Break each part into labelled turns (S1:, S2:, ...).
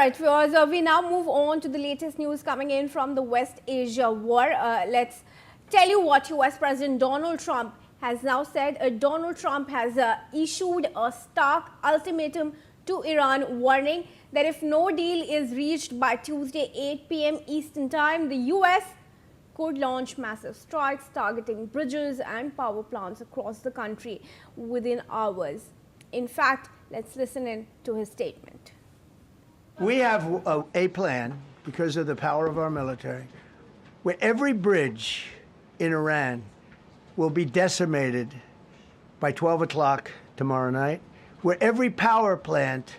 S1: right, viewers, we now move on to the latest news coming in from the West Asia war. Let's tell you what US President Donald Trump has now said. Donald Trump has issued a stark ultimatum to Iran, warning that if no deal is reached by Tuesday 8 p.m. Eastern Time, the US could launch massive strikes targeting bridges and power plants across the country within hours. In fact, let's listen in to his statement.
S2: We have a plan, because of the power of our military, where every bridge in Iran will be decimated by 12 o'clock tomorrow night, where every power plant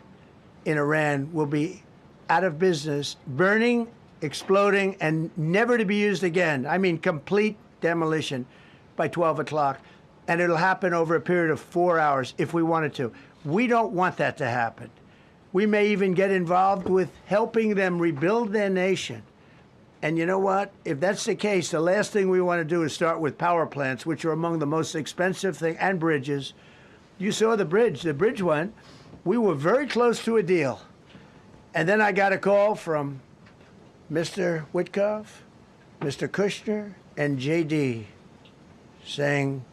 S2: in Iran will be out of business, burning, exploding, and never to be used again. I mean, complete demolition by 12 o'clock. And it'll happen over a period of 4 hours if we wanted to. We don't want that to happen. We may even get involved with helping them rebuild their nation. And you know what? If that's the case, the last thing we want to do is start with power plants, which are among the most expensive things, and bridges. You saw the bridge one. We were very close to a deal. And then I got a call from Mr. Witkoff, Mr. Kushner, and JD saying,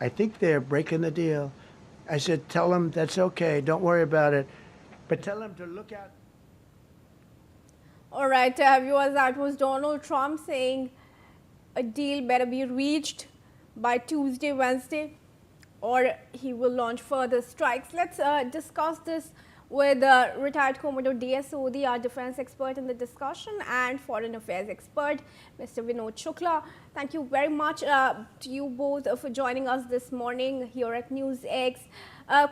S2: I think they're breaking the deal. I said, tell them that's okay. Don't worry about it. But tell them to look out.
S1: All right, viewers, that was Donald Trump saying a deal better be reached by Tuesday, Wednesday, or he will launch further strikes. Let's discuss this with retired Commodore D.S. Sodhi, our defense expert in the discussion, and foreign affairs expert, Mr. Vinod Shukla. Thank you very much to you both for joining us this morning here at NewsX.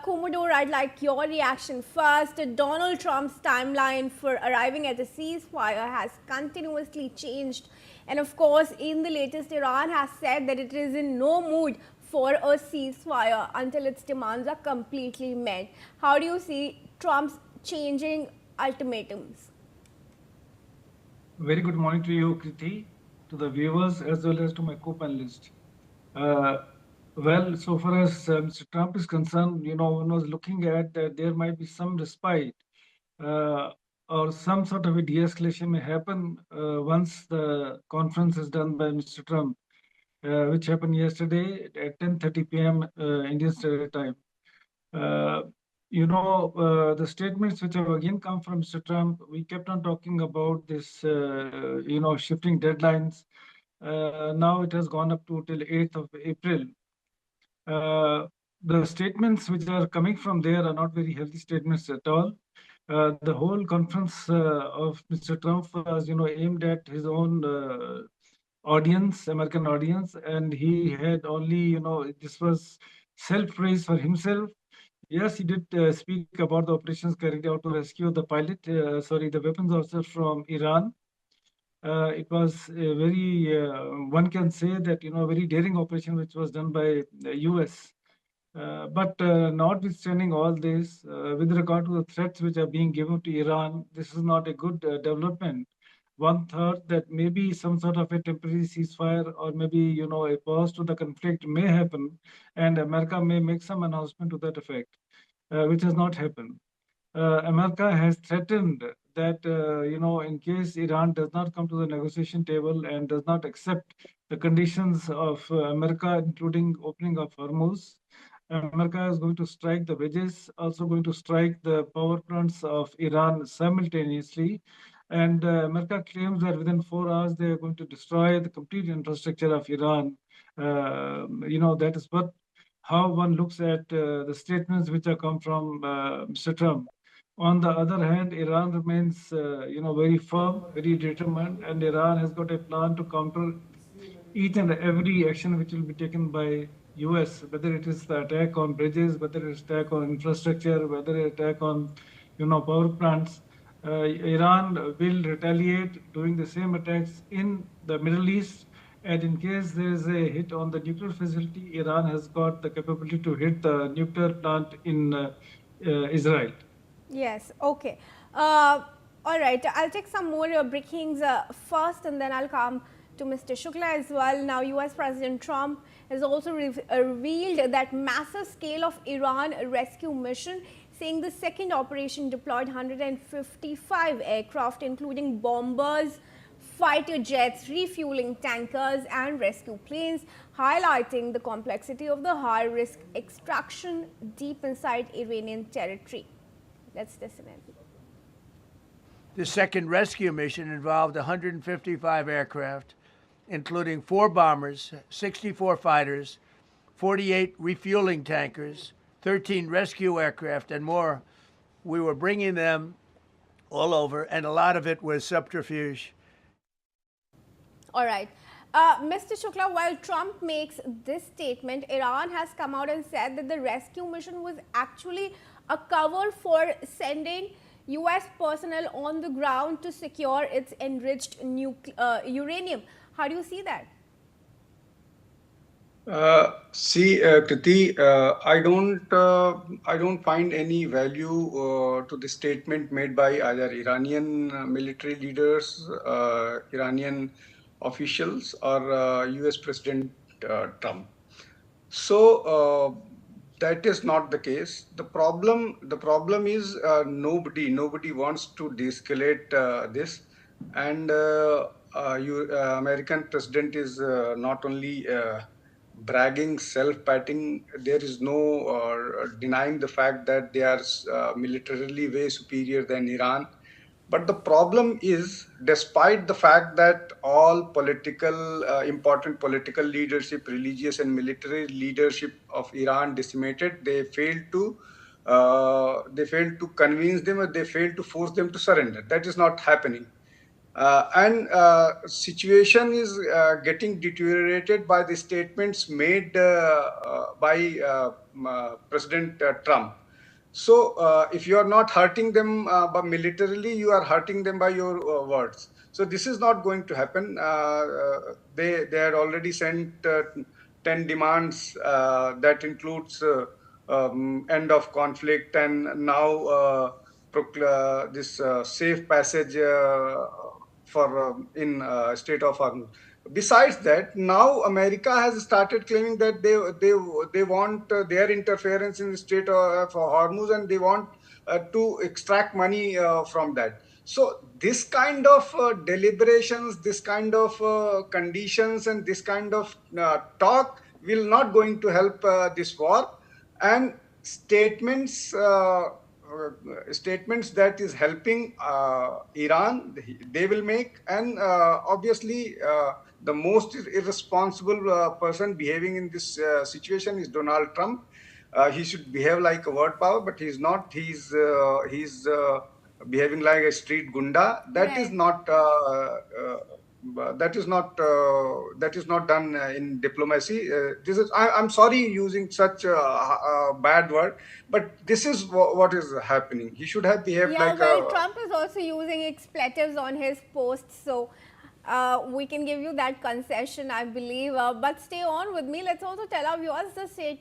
S1: Commodore, I'd like your reaction first. Donald Trump's timeline for arriving at a ceasefire has continuously changed. And of course, in the latest, Iran has said that it is in no mood for a ceasefire until its demands are completely met. How do you see Trump's changing ultimatums?
S3: Very good morning to you, Kriti, to the viewers, as well as to my co-panelist. Well, so far as Mr. Trump is concerned, one was looking at that there might be some respite or some sort of a de-escalation may happen once the conference is done by Mr. Trump, which happened yesterday at 10:30 p.m. Indian Standard Time. The statements which have again come from Mr. Trump, we kept on talking about this, shifting deadlines. Now it has gone up to till 8th of April. The statements which are coming from there are not very healthy statements at all. The whole conference of Mr. Trump was, aimed at his own audience, American audience, and he had only, this was self-praise for himself. Yes, he did speak about the operations carried out to rescue the the weapons officer from Iran. It was a very, one can say that, very daring operation which was done by the US. But notwithstanding all this, with regard to the threats which are being given to Iran, this is not a good development. One thought that maybe some sort of a temporary ceasefire or maybe, a pause to the conflict may happen and America may make some announcement to that effect, which has not happened. America has threatened that, in case Iran does not come to the negotiation table and does not accept the conditions of America, including opening of Hormuz, America is going to strike the wedges, also going to strike the power plants of Iran simultaneously. And America claims that within 4 hours, they are going to destroy the complete infrastructure of Iran. That is how one looks at the statements which have come from Mr. Trump. On the other hand, Iran remains, very firm, very determined, and Iran has got a plan to counter each and every action which will be taken by US, whether it is the attack on bridges, whether it is attack on infrastructure, whether it is attack on, power plants. Iran will retaliate doing the same attacks in the Middle East. And in case there is a hit on the nuclear facility, Iran has got the capability to hit the nuclear plant in Israel.
S1: Yes, okay. All right, I'll take some more breakings first and then I'll come to Mr. Shukla as well. Now, US President Trump has also revealed that massive scale of Iran rescue mission, saying the second operation deployed 155 aircraft, including bombers, fighter jets, refueling tankers, and rescue planes, highlighting the complexity of the high-risk extraction deep inside Iranian territory. Let's listen in.
S2: The second rescue mission involved 155 aircraft, including 4 bombers, 64 fighters, 48 refueling tankers, 13 rescue aircraft, and more. We were bringing them all over, and a lot of it was subterfuge.
S1: All right. Mr. Shukla, while Trump makes this statement, Iran has come out and said that the rescue mission was actually a cover for sending US personnel on the ground to secure its enriched uranium. How do you see that?
S4: Kriti, I don't find any value to the statement made by either Iranian military leaders, Iranian officials, or US President Trump. So that is not the case. The problem is nobody wants to de-escalate this, and American president is not only bragging, self-patting. There is no denying the fact that they are militarily way superior than Iran. But the problem is, despite the fact that all important political leadership, religious and military leadership of Iran decimated, they failed to convince them, or they failed to force them to surrender. That is not happening. And situation is getting deteriorated by the statements made by President Trump. So if you are not hurting them but militarily, you are hurting them by your words. So this is not going to happen. They had already sent 10 demands that includes end of conflict, and now this safe passage for in Strait of Hormuz. Besides that, now America has started claiming that they want their interference in the Strait of Hormuz, and they want to extract money from that. So this kind of deliberations, this kind of conditions, and this kind of talk will not going to help this war. And statements that is helping Iran, they will make. And obviously the most irresponsible person behaving in this situation is Donald Trump. He should behave like a word power, but he's not. He's behaving like a street gunda. That is not done in diplomacy. I'm sorry using such a bad word, but this is what is happening. He should have behaved like
S1: Trump is also using expletives on his posts, so we can give you that concession, I believe. But stay on with me. Let's also tell our viewers the